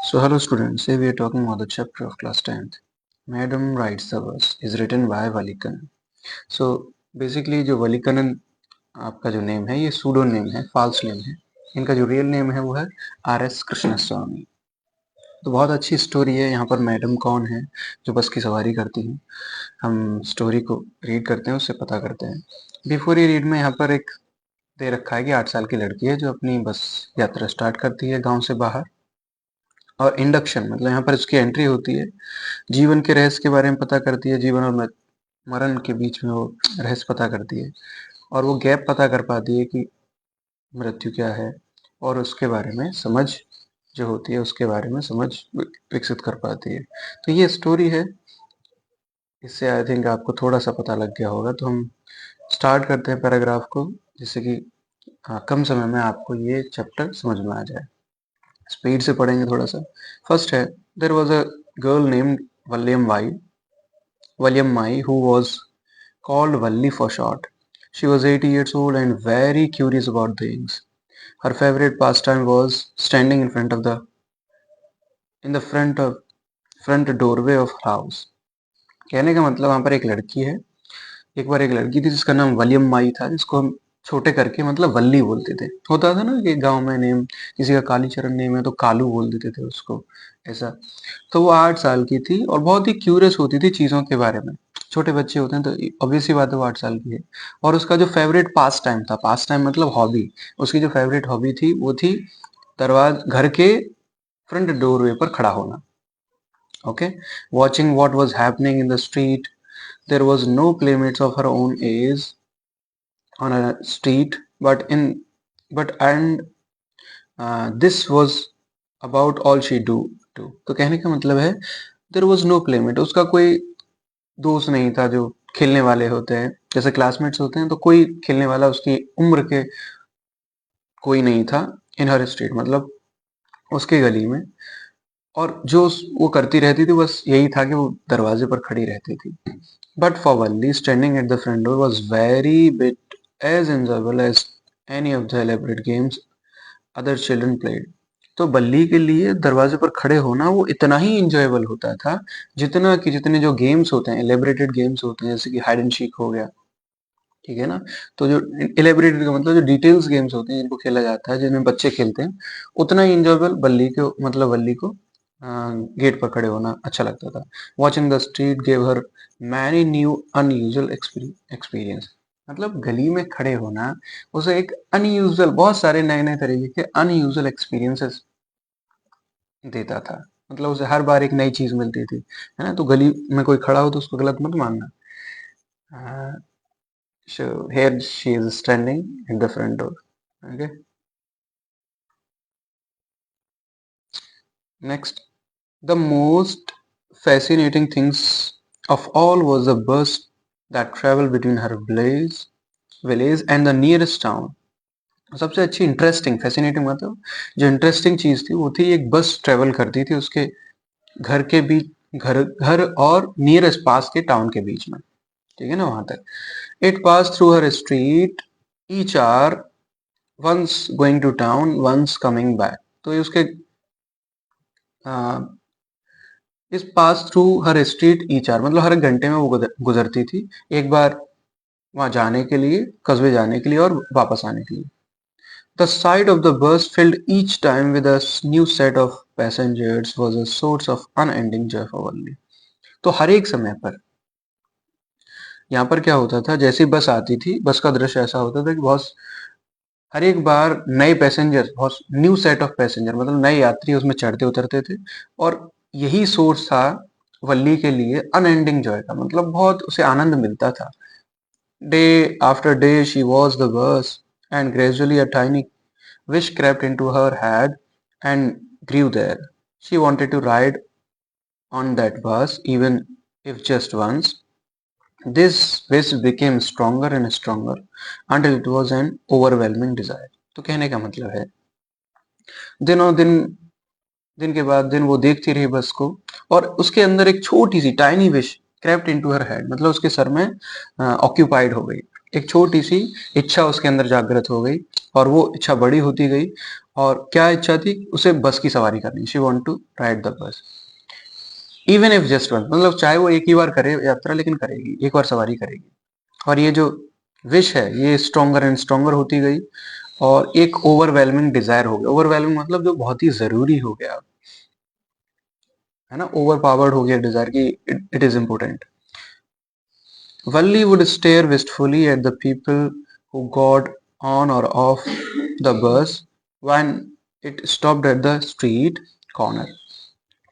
So hello students, today we are talking about the chapter of class 10th. Madam Rides the Bus is written by Valikanan. So basically जो वलीकनन आपका जो name है ये pseudo name है, false name है. इनका जो real name है वो है R.S. कृष्णस्वामी. तो बहुत अच्छी स्टोरी है. यहाँ पर मैडम कौन है जो बस की सवारी करती हैं. हम स्टोरी को रीड करते हैं, उससे पता करते हैं. बिफोर ये रीड में यहाँ पर एक दे रखा है कि 8 साल की लड़की है जो अपनी बस यात्रा स्टार्ट करती है गांव से बाहर. और इंडक्शन मतलब यहाँ पर इसकी एंट्री होती है, जीवन के रहस्य के बारे में पता करती है, जीवन और मरण के बीच में वो रहस्य पता करती है और वो गैप पता कर पाती है कि मृत्यु क्या है और उसके बारे में समझ जो होती है उसके बारे में समझ विकसित कर पाती है. तो ये स्टोरी है. इससे आई थिंक आपको थोड़ा सा पता लग गया होगा. तो हम स्टार्ट करते हैं पैराग्राफ को, जिससे कि कम समय में आपको ये चैप्टर समझ में आ जाए. स्पीड से पढ़ेंगे थोड़ा सा. फर्स्ट है, there was a girl named William Mai, who was called Valli for short. She was 80 years old and very curious about things. Her favorite pastime was standing in the front doorway of her house. कहने का मतलब वहां पर एक लड़की है. एक बार एक लड़की थी जिसका नाम वलियम माई था, जिसको हम छोटे करके मतलब वल्ली बोलते थे. होता था ना कि गांव में नेम किसी का कालीचरण नेम है तो कालू बोल देते थे उसको, ऐसा. तो वो 8 साल की थी और बहुत ही क्यूरियस होती थी चीज़ों के बारे में. छोटे बच्चे होते हैं तो ऑब्वियस सी बात है वो 8 साल की है. और उसका जो फेवरेट पास टाइम था, पास टाइम मतलब हॉबी, उसकी जो फेवरेट हॉबी थी वो थी घर के फ्रंट डोरवे पर खड़ा होना. Okay. Watching what was happening in the street. There was no playmates of her own age on a street, this was about all she do. तो कहने का मतलब है there was no playmate, उसका कोई दोस्त नहीं था जो खेलने वाले होते हैं. जैसे क्लासमेट्स होते हैं तो कोई खेलने वाला उसकी उम्र के कोई नहीं था. इन हर स्ट्रीट मतलब उसके गली में. और जो वो करती रहती थी बस यही था कि वो दरवाजे पर खड़ी रहती थी. But for Valli, standing at the front door was very bit as enjoyable as any of the elaborate games other children played. तो बल्ली के लिए दरवाजे पर खड़े होना वो इतना ही इंजॉयबल होता था जितना कि जितने जो गेम्स होते हैं, एलेबरेटेड गेम्स होते हैं, जैसे कि हाइड एंड सीक हो गया. ठीक है ना. तो जो एलेबरेटेड का मतलब जो डिटेल्स गेम्स होते हैं जिनको खेला जाता है, जिनमें बच्चे खेलते हैं, उतना ही इंजॉयबल वल्ली को गेट पर खड़े होना अच्छा लगता था. Watching the street gave her many new unusual experience. मतलब गली में खड़े होना उसे एक अनयूजुअल, बहुत सारे नए नए तरीके के अनयूजुअल एक्सपीरियंसेस देता था. मतलब उसे हर बार एक नई चीज मिलती थी, है ना. तो गली में कोई खड़ा हो तो उसको गलत मत मानना. So here she is standing at the front door. Okay. Next, the most fascinating things of all was the bus that traveled between her village and the nearest town. सबसे अच्छी इंटरेस्टिंग, फैसिनेटिंग मतलब जो interesting चीज थी वो थी एक बस ट्रेवल करती थी उसके घर के बीच, घर और नियरेस्ट पास के टाउन के बीच में. ठीक है ना, वहां तक. It pass through her street each hour once going to town, once coming back. तो ये उसके इस pass through her street each hour मतलब हर एक घंटे में वो गुजरती थी, एक बार वहां जाने के लिए, कस्बे जाने के लिए और वापस आने के लिए. The sight of the bus filled each time with a new set of passengers was a source of unending joy for Valli. तो हर एक समय पर यहाँ पर क्या होता था, जैसे बस आती थी, बस का दृश्य ऐसा होता था कि बहुत हर एक बार नए पैसेंजर, बहुत न्यू सेट ऑफ पैसेंजर मतलब नए यात्री उसमें चढ़ते उतरते थे. और यही सोर्स था वल्ली के लिए अनएंडिंग जॉय का, मतलब बहुत उसे आनंद मिलता था. Day after day she was the bus and gradually a tiny wish crept into her head and grew there. She wanted to ride on that bus even if just once. This wish became stronger and stronger until it was an overwhelming desire. तो कहने का मतलब है दिनों दिन, दिन के बाद दिन वो देखती रही बस को और उसके अंदर एक छोटी सी tiny wish crept into her head मतलब उसके सर में ऑक्यूपाइड हो गई. एक छोटी सी इच्छा उसके अंदर जागृत हो गई और वो इच्छा बड़ी होती गई और क्या इच्छा थी, उसे बस की सवारी करनी, she want to ride the bus even if just one, मतलब चाहे वो एक ही बार करे यात्रा, लेकिन करेगी, एक बार सवारी करेगी। और ये जो विश है ये स्ट्रॉन्गर एंड स्ट्रॉन्गर होती गई और एक ओवरवेलमिंग डिजायर हो गया। ओवरवेलमिंग मतलब जो बहुत ही जरूरी हो गया, है ना, ओवर पावर्ड हो गया डिजायर की, it is important. Valli would stare wistfully at the people who got on or off the bus when it stopped at the street corner.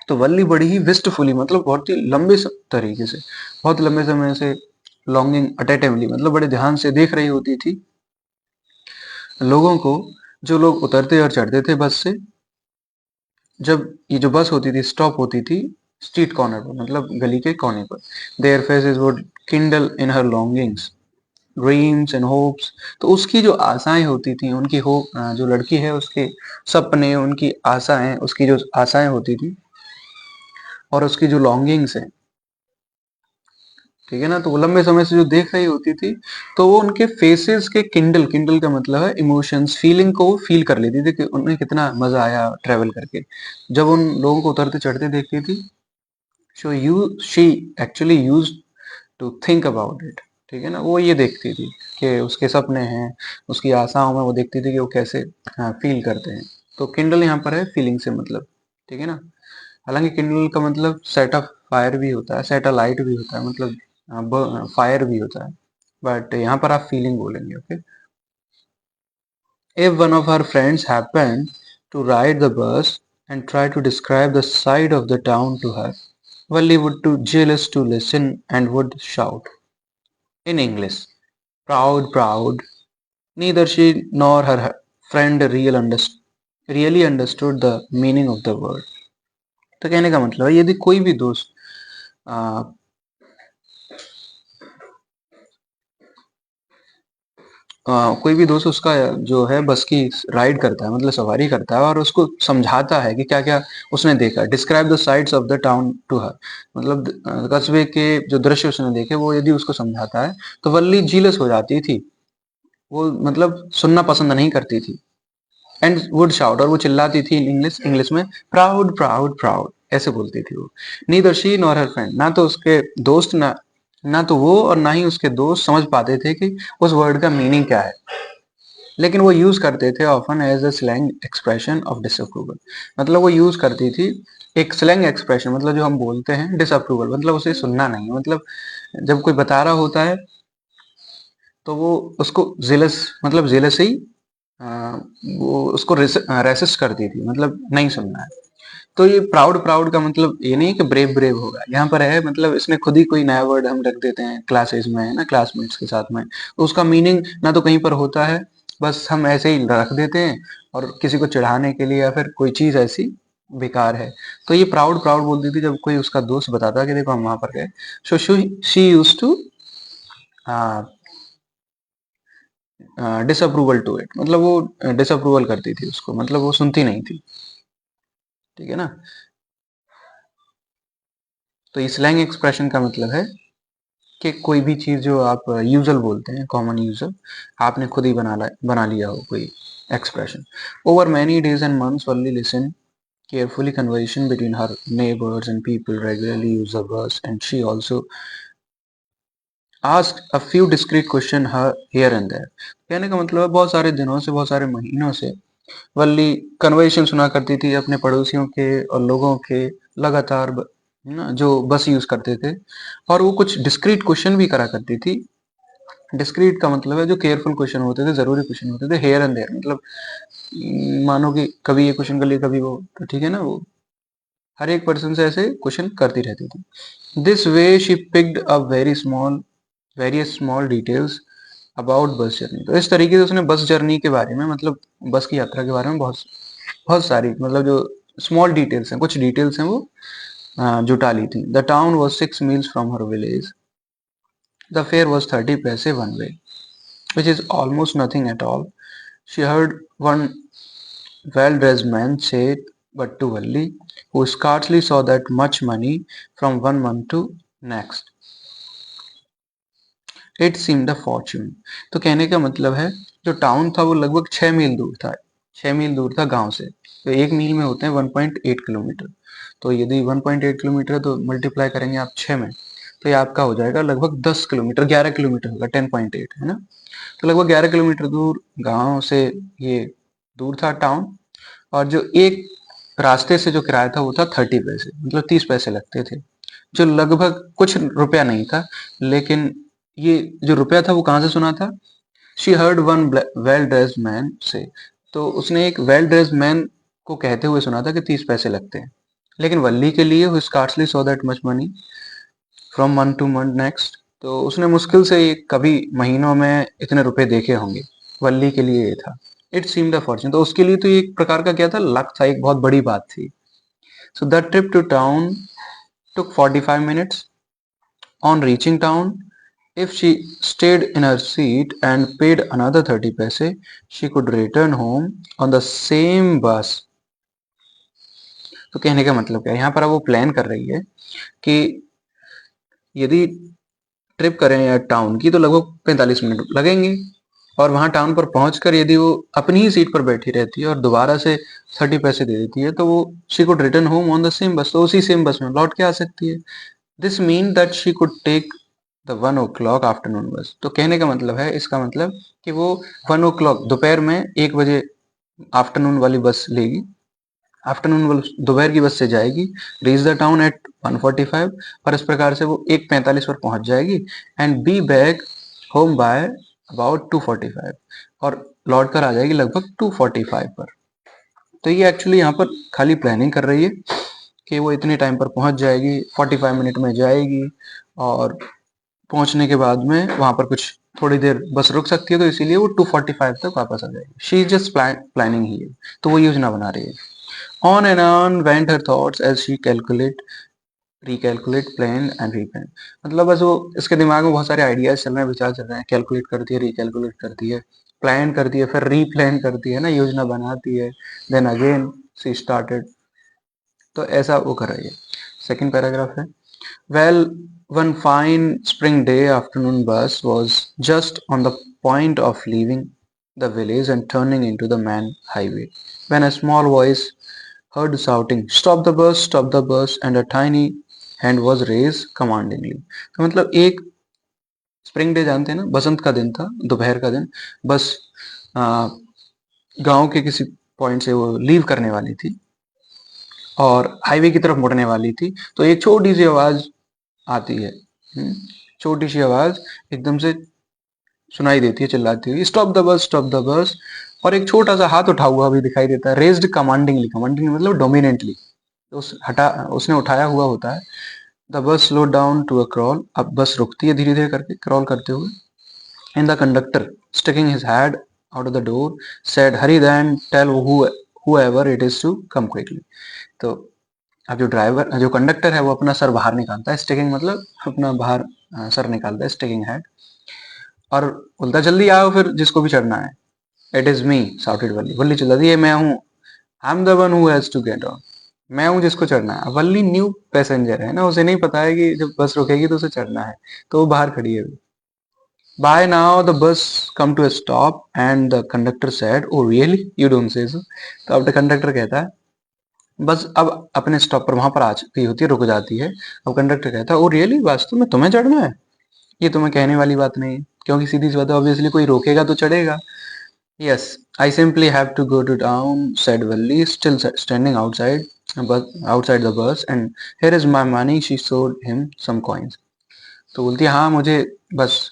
तो वल्ली बड़ी ही विस्टफुली मतलब बहुत ही लंबे तरीके से, बहुत लंबे समय से, लॉन्गिंग अटेटिवली मतलब बड़े ध्यान से देख रही होती थी लोगों को, जो लोग उतरते और चढ़ते थे बस से। जब ये जो बस होती थी स्टॉप होती थी स्ट्रीट कॉर्नर पर, मतलब गली के कोने पर, their faces would Kindle in her longings, dreams and hopes. तो उसकी जो आशाएं होती थी, उनकी होप, जो लड़की है उसके सपने, उनकी आशाएं, उसकी जो आशाएं होती थी और उसकी जो लॉन्गिंग्स है, ठीक है ना, तो वो लंबे समय से जो देख रही होती थी, तो वो उनके फेसेस के किंडल, किंडल का मतलब है इमोशंस, फीलिंग को वो फील कर लेती थी कि उन्हें कितना मजा आया ट्रेवल करके। जब उन लोगों को उतरते चढ़ते देखती थी, she actually use to think about it, ठीक है ना, वो ये देखती थी कि उसके सपने हैं, उसकी आशाओं में वो देखती थी कि वो कैसे फील करते हैं। तो किंडल यहाँ पर है फीलिंग से मतलब, ठीक है ना। हालांकि किंडल का मतलब सेट ऑफ फायर भी होता है, सेट ऑफ लाइट भी होता है, मतलब फायर भी होता है, बट यहाँ पर आप फीलिंग बोलेंगे, okay. If one of her friends happened to ride the bus and try to describe the side of the town to her, Valli would too jealous to listen and would shout in English, proud, proud. Neither she nor her friend really understood the meaning of the word. तो कहने का मतलब है यदि कोई भी दोस्त कोई भी दोस्त उसका जो है बस की राइड करता है, मतलब सवारी करता है और उसको समझाता है कि क्या क्या उसने देखा, describe the sides of the town to her, मतलब कस्बे के जो दृश्य उसने देखे वो यदि उसको समझाता है, तो वल्ली जीलस हो जाती थी, वो मतलब सुनना पसंद नहीं करती थी। एंड वुड शाउट, और वो चिल्लाती थी इन इंग्लिश, इंग्लिश में, प्राउड प्राउड प्राउड, ऐसे बोलती थी वो। Neither she nor her friend, ना तो उसके दोस्त, ना ना तो वो और ना ही उसके दोस्त समझ पाते थे कि उस वर्ड का मीनिंग क्या है, लेकिन वो यूज करते थे often as a slang expression of disapproval, मतलब वो यूज करती थी एक स्लैंग एक्सप्रेशन, मतलब जो हम बोलते हैं डिसअप्रूवल, मतलब उसे सुनना नहीं, मतलब जब कोई बता रहा होता है तो वो उसको जेलस, मतलब जेलस ही वो उसको रेसिस्ट करती थी, मतलब नहीं सुनना है। तो ये प्राउड प्राउड का मतलब ये नहीं है कि ब्रेव ब्रेव होगा, यहाँ पर है मतलब इसने खुद ही कोई नया वर्ड हम रख देते हैं क्लासेस में, है ना, क्लासमेट्स के साथ में, तो उसका मीनिंग ना तो कहीं पर होता है, बस हम ऐसे ही रख देते हैं और किसी को चिढ़ाने के लिए, या फिर कोई चीज ऐसी बेकार है। तो ये प्राउड प्राउड बोलती थी जब कोई उसका दोस्त बताता कि देखो हम वहां पर गए। So she use to disapproval to it, मतलब वो डिसअप्रूवल करती थी उसको, मतलब वो सुनती नहीं थी, ठीक है ना। तो ये स्लैंग एक्सप्रेशन का मतलब है कि कोई भी चीज जो आप यूजुअल बोलते हैं, कॉमन यूजुअल, आपने खुद ही बना लिया हो कोई expression. Over many days and months Valli listen carefully conversation between her neighbors and people regularly use the bus, and she also asked a few discreet question her here and there। कहने का मतलब है बहुत सारे दिनों से, बहुत सारे महीनों से वल्ली कन्वर्सेशन सुना करती थी अपने पड़ोसियों के और लोगों के, लगातार ना, जो बस यूज करते थे, और वो कुछ डिस्क्रीट क्वेश्चन भी करा करती थी। डिस्क्रीट का मतलब है जो केयरफुल क्वेश्चन होते थे, जरूरी क्वेश्चन होते थे, हेयर एंड देयर मतलब मानो कि कभी ये क्वेश्चन कर लिया कभी वो, तो ठीक है ना, वो हर एक पर्सन से ऐसे क्वेश्चन करती रहती थी। This way she picked up various small details about bus journey. तो इस तरीके से उसने बस जर्नी के बारे में, मतलब बस की यात्रा के बारे में बहुत बहुत सारी, मतलब जो स्मॉल डिटेल्स हैं, कुछ डिटेल्स हैं वो जुटा ली थी। The town was 6 meals from her village, the fair was 30 पैसे one way, which is almost nothing at all. She heard one well-dressed man say, but to Valli, who scarcely saw that much money from one month to next, it seemed a fortune। तो कहने का मतलब है जो town था वो लगभग 6 मील दूर था, 6 मील दूर था गांव से। तो 1 मील में होते हैं 1.8 किलोमीटर। तो यदि 1.8 किलोमीटर है तो मल्टीप्लाई करेंगे आप 6 में, तो ये आपका हो जाएगा लगभग 10 किलोमीटर, 11 किलोमीटर होगा, 10.8 है ना। तो लगभग 11 किलोमीटर दूर गांव से ये दूर था टाउन। और जो एक रास्ते से जो किराया था वो था 30 पैसे, मतलब 30 पैसे लगते थे, जो लगभग कुछ रुपया नहीं था। लेकिन ये जो रुपया था वो कहाँ से सुना था? She heard one well dressed man से। तो उसने एक वेल ड्रेस्ड मैन को कहते हुए सुना था कि 30 पैसे लगते हैं। लेकिन वल्ली के लिए who scarcely saw that much money from month two month next, तो उसने मुश्किल से कभी महीनों में इतने रुपए देखे होंगे। वल्ली के लिए ये था, इट सीम्ड अ फॉर्च्यून, तो उसके लिए तो ये एक प्रकार का क्या था, लक था, एक बहुत बड़ी बात थी। So the trip to town took 45 minutes. On reaching town, if she stayed in her seat and paid another 30 paise, she could return home on the same bus. तो कहने का मतलब क्या है, यहाँ पर अब वो प्लान कर रही है कि यदि ट्रिप करें या टाउन की तो लगभग 45 मिनट लगेंगे, और वहां टाउन पर पहुंचकर यदि वो अपनी ही सीट पर बैठी रहती है और दोबारा से 30 पैसे दे देती है तो वो she could return home on the same बस, तो उसी सेम बस में लौट के आ सकती है। This mean that she could take the 1 o'clock afternoon bus. तो कहने का मतलब है, इसका मतलब कि वो 1 o'clock दोपहर में 1 बजे आफ्टरनून वाली बस लेगी, आफ्टरनून दोपहर की बस से जाएगी, रीच द टाउन एट 1:45, और इस प्रकार से वो 1:45 पर पहुंच जाएगी, and be back home by about 2:45, और लौट कर आ जाएगी लगभग 2:45 पर। तो ये एक्चुअली यहाँ पर खाली प्लानिंग कर रही है कि वो इतने टाइम पर पहुंच जाएगी, 45 मिनट में जाएगी, और पहुंचने के बाद में वहां पर कुछ थोड़ी देर बस रुक सकती है, तो इसीलिए वो 2:45 तक वापस आ जाएगी। शी इज जस्ट प्लानिंग ही, तो वो योजना बना रही है। On and on went her thoughts as she recalculate, plan and replan। मतलब बस वो इसके दिमाग में बहुत सारे आइडियाज चल रहे हैं, विचार चल रहे हैं, कैलकुलेट करती है, रिकैलकुलेट करती है, प्लान करती है, फिर रीप्लान करती है ना, योजना बनाती है, देन अगेन शी स्टार्टेड। तो ऐसा वो कर रही है। सेकंड पैराग्राफ है, well one fine spring day afternoon बस was just on the point of leaving the village and turning into the main highway when a small voice heard shouting, stop the bus, and a tiny hand was raised commandingly। तो मतलब एक spring day जानते हैं ना, बसंत का दिन था, दोपहर का दिन, बस गांव के किसी पॉइंट से वो लीव करने वाली थी और हाईवे की तरफ मुड़ने वाली थी, तो एक छोटी सी आवाज आती है, छोटी सी आवाज एकदम से सुनाई देती है चिल्लाती हुई, stop the bus, stop the bus. और एक छोटा सा हाथ उठा हुआ भी दिखाई देता है, रेज्ड कमांडिंगली, कमांडिंग मतलब डोमिनेंटली, उसने उठाया हुआ होता है। The bus slow down to a crawl, अब बस रुकती है धीरे धीरे करके, क्रॉल करते हुए। And the conductor sticking his head out of the door said hurry then tell whoever it is to come quickly। तो अब जो कंडक्टर है वो अपना सर बाहर निकालता है, स्टिकिंग मतलब अपना बाहर सर निकालता है, स्टिकिंग हेड, और बोलता है जल्दी आओ फिर जिसको भी चढ़ना है। It is me shouted Valli, Valli चिल्लाती है मैं हूँ, I am the one who has to get on, मैं हूँ जिसको चढ़ना है। वल्ली न्यू पैसेंजर है ना, उसे नहीं पता है कि जब बस रुकेगी तो उसे चढ़ना है, तो वो बाहर खड़ी है। Bye now the bus come to a stop and the conductor said oh really you don't say so. तो अब द कंडक्टर कहता है, बस अब अपने स्टॉप पर वहां पर आ चुकी होती है, रुक जाती है। अब कंडक्टर कहता है ओ रियली, वास्तव में तुम्हें चढ़ना है? ये तुम्हें कहने वाली बात नहीं है, क्योंकि सीधी सी बात है, ऑब्वियसली कोई रोकेगा तो चढ़ेगा। Yes, I simply have to go to town said Valli still standing outside the bus, and here is my money, she showed him some coins. तो बोलती है हाँ मुझे बस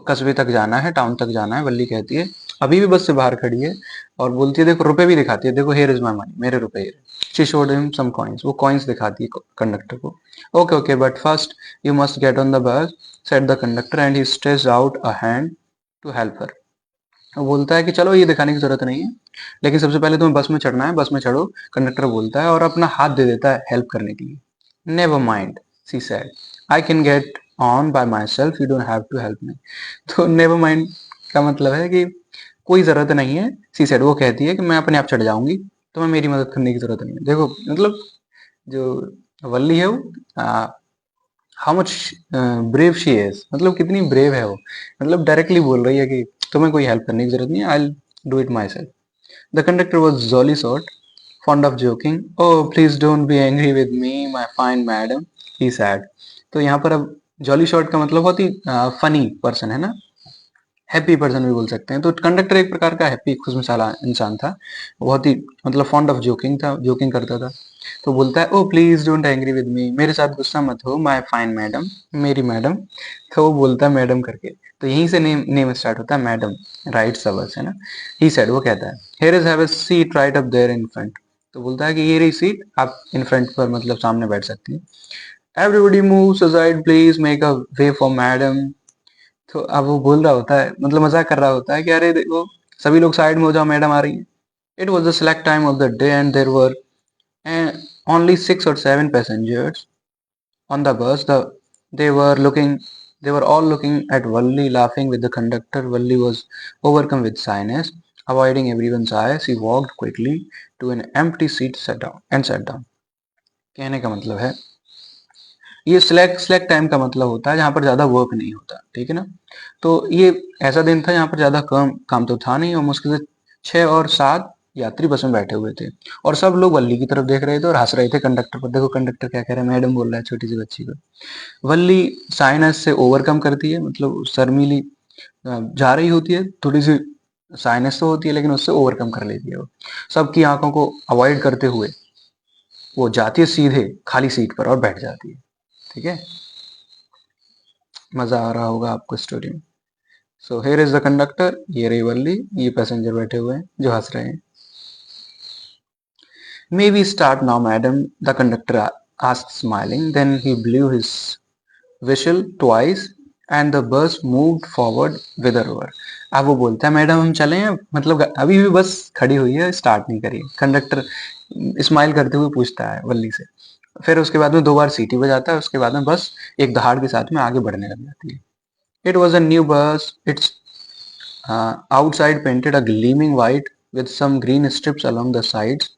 कस्बे तक जाना है, टाउन तक जाना है, वल्ली कहती है, अभी भी बस से बाहर खड़ी है, और बोलती है देखो रुपए भी दिखाती है, देखो हियर इज माय मनी, मेरे रुपए। She showed him some coins, वो कॉइन्स दिखाती है कंडक्टर को। Okay okay but first you must get on the bus said the conductor and he stretched out a hand to help her. वो बोलता है कि चलो ये दिखाने की जरूरत नहीं है, लेकिन सबसे पहले तुम्हें बस में चढ़ना है, बस में चढ़ो, कंडक्टर बोलता है, और अपना हाथ दे देता है हेल्प करने के लिए। Never mind she said, I can get on by myself, you don't have to help me. तो नेवर माइंड का मतलब है कि कोई जरूरत नहीं है, सी सेड, वो कहती है कि मैं अपने आप चढ़ जाऊंगी, तुम्हें मेरी मदद करने की जरूरत नहीं है। देखो मतलब जो वल्ली है वो how much brave she is, मतलब कितनी ब्रेव है वो, मतलब डायरेक्टली बोल रही है कि तुम्हें कोई हेल्प करने की जरूरत नहीं है, I do it my self. The conductor was jolly sort, fond of joking. Oh, please don't be angry with me, my fine madam, he said. तो यहाँ पर अब जॉली शॉर्ट का मतलब बहुत ही फनी पर्सन है ना, हैप्पी पर्सन भी बोल सकते हैं। तो कंडक्टर एक प्रकार का हैप्पी खुशमिजाज इंसान था, बहुत ही मतलब फॉन्ड ऑफ जोकिंग था, जोकिंग करता था। तो बोलता है, oh please don't angry with me, मेरे साथ गुस्सा मत हो, माय फाइन मैडम, मेरी मैडम। तो वो बोलता है मैडम करके, तो यहीं से नेम नेम स्टार्ट होता है, मैडम राइट सबस है ना। ही सेड, वो कहता है, here is have a seat right up there in front. तो बोलता है कि ये रही सीट, आप इन फ्रंट पर मतलब सामने बैठ सकती हैं। Everybody moves aside, please make a way for madam. तो अब वो बोल रहा होता है, मतलब मजाक कर रहा होता है कि अरे देखो, सभी लोग साइड में हो जाओ, मैडम आ रही है। It was the select time of the day and there were only 6 or 7 passengers on the bus. They were looking, they were all looking at Valli, laughing with the conductor. Valli was overcome with shyness. Avoiding everyone's eyes, he walked quickly to an empty seat, sat down. कहने का मतलब है, ये select select time का मतलब होता है जहाँ पर ज्यादा वर्क नहीं होता, ठीक है ना। तो ये ऐसा दिन था जहाँ पर ज्यादा काम काम तो था नहीं, और मुश्किल से 6 और 7 यात्री बस में बैठे हुए थे, और सब लोग वल्ली की तरफ देख रहे थे और हंस रहे थे कंडक्टर पर। देखो कंडक्टर क्या कह रहा है, मैडम बोल रहा है छोटी सी बच्ची को। वल्ली साइनस से ओवरकम करती है, मतलब शर्मीली जा रही होती है, थोड़ी सी साइनस तो होती है लेकिन उससे ओवरकम कर लेती है वो। सबकी आंखों को अवॉइड करते हुए वो जाती है सीधे खाली सीट पर और बैठ जाती है, ठीक है। मजा आ रहा होगा आपको स्टोरी में। So here is the conductor, ये रही वल्ली, ये पैसेंजर बैठे हुए हैं जो हंस रहे हैं। May we start now madam, the conductor asked smiling, then he blew his whistle twice and the bus moved forward with a roar. अब वो बोलता है, मैडम हम चलें अब, मतलब अभी भी बस खड़ी हुई है, स्टार्ट नहीं करी। कंडक्टर स्माइल करते हुए पूछता है वल्ली से। फिर उसके बाद में 2 बार सीटी बजाता है, उसके बाद में बस एक दहाड़ के साथ में आगे बढ़ने लग जाती है। It was a new bus, it's outside painted a gleaming white with some green strips along the sides.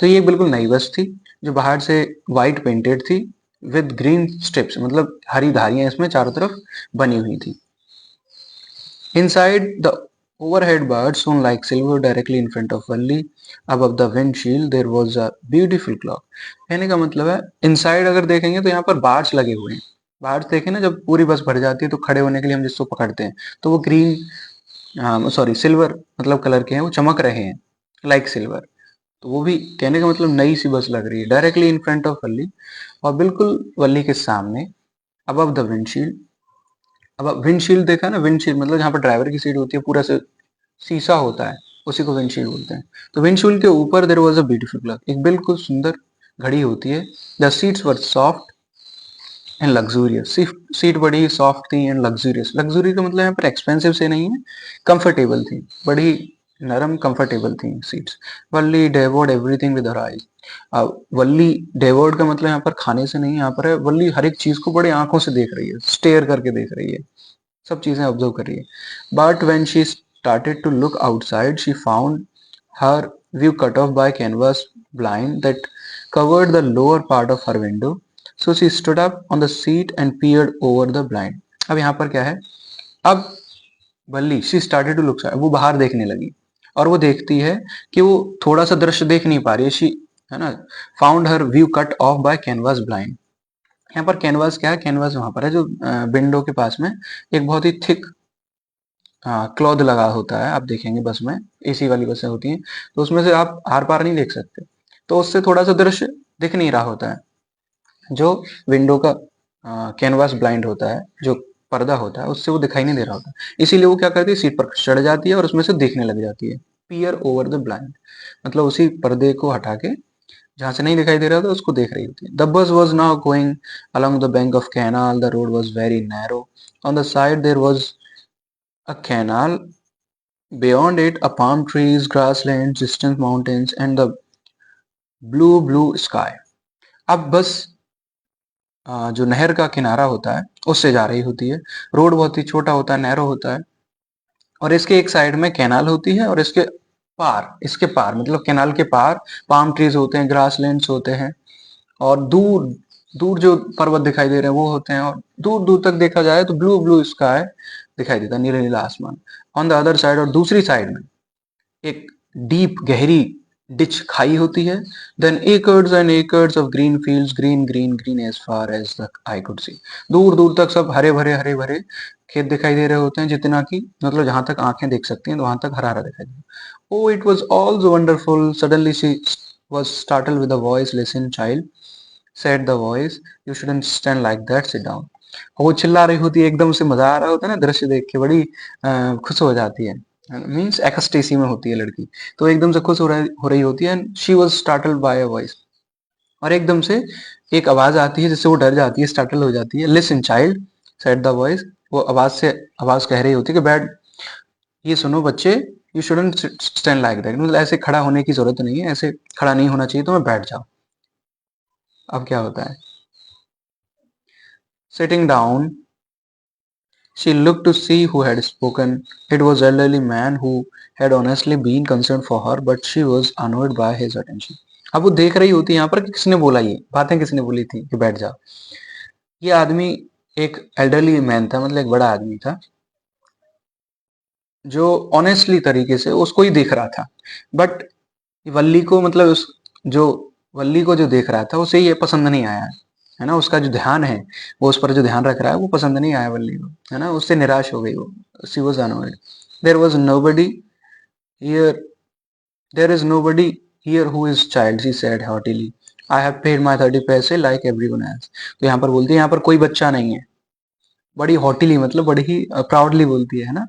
तो ये बिल्कुल नई बस थी जो बाहर से व्हाइट पेंटेड थी विद ग्रीन स्ट्रिप्स, मतलब हरी धारियां इसमें चारों तरफ बनी हुई थी। Inside, the overhead bird shone like silver directly in front of Valli. Above the windshield there was a beautiful clock. कहने का मतलब है, इनसाइड अगर देखेंगे तो यहाँ पर बार्स लगे हुए हैं। बार्स देखें ना, जब पूरी बस भर जाती है तो खड़े होने के लिए हम जिसको पकड़ते हैं, तो वो ग्रीन, सॉरी सिल्वर मतलब कलर के हैं, वो चमक रहे हैं लाइक सिल्वर। तो वो भी कहने का मतलब नई सी बस लग रही है, डायरेक्टली इन फ्रंट ऑफ वल्ली, और बिल्कुल वल्ली के सामने। अबव द विंडशील्ड, अब विंडशील्ड देखा ना, विंडशील्ड मतलब जहाँ पर ड्राइवर की सीट होती है पूरा से शीशा होता है, उसी को विंडशील्ड बोलते हैं। तो विंडशील्ड के ऊपर there was a beautiful clock, एक बिल्कुल सुंदर घड़ी होती है। The seats were soft and luxurious, seat बड़ी सॉफ्ट थी एंड लग्जूरियस। लग्जूरी का मतलब यहाँ पर एक्सपेंसिव से नहीं है, कंफर्टेबल थी, बड़ी नरम कंफर्टेबल थी seats. Valli devoured everything with her eyes. Valli devoured का मतलब यहाँ पर खाने से नहीं, यहाँ पर है वल्ली हर एक चीज को बड़ी आंखों से देख रही है, स्टेयर करके देख रही है, सब चीजें ऑब्जर्व कर रही है। But when she started to look outside she found her view cut off by canvas blind that covered the lower part of her window. So she stood up on the seat and peered over the blind. अब यहाँ पर क्या है, अब बल्ली she started to look, वो बाहर देखने लगी, और वो देखती है कि वो थोड़ा सा दृश्य देख नहीं पा रही है, शी है ना। Found her view cut off by canvas blind. यहाँ पर कैनवास क्या है, कैनवास वहां पर है जो विंडो के पास में एक बहुत ही थिक क्लॉथ लगा होता है। आप देखेंगे बस में, एसी वाली बसें होती हैं तो उसमें से आप आर पार नहीं देख सकते, तो उससे थोड़ा सा दृश्य दिख नहीं रहा होता है। जो विंडो का कैनवास ब्लाइंड होता है, जो पर्दा होता है, उससे वो दिखाई नहीं दे रहा होता, इसीलिए वो क्या करती है, सीट पर चढ़ जाती है और उसमें से देखने लग जाती है। पियर ओवर द ब्लाइंड मतलब उसी पर्दे को हटा के जहां से नहीं दिखाई दे रहा था उसको देख रही होती है। द बस was now going along the bank of canal. The road was very narrow. On the side there was a canal. Beyond it, a palm trees, grasslands, distant mountains, and the blue sky. अब बस जो नहर का किनारा होता है उससे जा रही होती है। रोड बहुत ही छोटा होता है, नैरो होता है, और इसके एक साइड में कैनाल होती है, और इसके पार मतलब कैनाल के पार पाम ट्रीज होते हैं, ग्रासलैंड्स होते हैं, और दूर दूर जो पर्वत दिखाई दे रहे हैं वो होते हैं, और दूर दूर तक देखा जाए तो ब्लू स्काई दिखाई देता है, नीला नीला आसमान। ऑन द अदर साइड, और दूसरी साइड में एक डीप गहरी डिच खाई होती है. Then acres and acres of green fields, green green green as far as the eye could see. दूर दूर तक सब हरे भरे खेत दिखाई दे रहे होते हैं, जितना कि मतलब जहां तक आंखें देख सकती हैं तो वहां तक हरा हरा दिखाई दे. Oh it was all so wonderful. Suddenly she was startled with a voice. Listen child, said the voice, you shouldn't stand like that, sit down. वो चिल्ला रही होती है, एकदम से मजा आ रहा होता है ना दृश्य देख के, बड़ी खुश हो जाती है. मीन्स एक्सटेसी में होती है लड़की, तो एकदम से खुश हो रही होती है. And she was startled by a voice, और एकदम से एक आवाज आती है जिससे वो डर जाती है, स्टार्टल हो जाती है. Listen child, said the voice. वो आवाज कह रही होती है कि बैठ, ये सुनो बच्चे, you shouldn't stand like that, मतलब ऐसे खड़ा होने की जरूरत नहीं है, ऐसे खड़ा नहीं होना चाहिए, तो मैं बैठ जाओ. अब क्या होता है? Sitting down, she looked to see who had spoken. It was an elderly man who had honestly been concerned for her, but she was annoyed by his attention. अब वो देख रही होती है यहाँ पर कि किसने बोला, ये बातें किसने बोली थी कि बैठ जाओ. ये आदमी एक एल्डरली मैन था, मतलब एक बड़ा आदमी था, जो ऑनेस्टली तरीके से उसको ही देख रहा था. बट वल्ली को, मतलब उस जो वल्ली को जो देख रहा था, उसे ये पसंद नहीं आया, है ना. उसका जो ध्यान है, वो उस पर जो ध्यान रख रहा है, वो पसंद नहीं आया वल्ली को, है ना. उससे निराश हो गई वो. She was annoyed. There was nobody here, there is nobody here who is child, she said hotly. I have paid my 30 पैसे लाइक एवरीवन एल्स. तो यहाँ पर बोलती है, यहाँ पर कोई बच्चा नहीं है. बड़ी हॉटिली, मतलब बड़ी ही प्राउडली बोलती है ना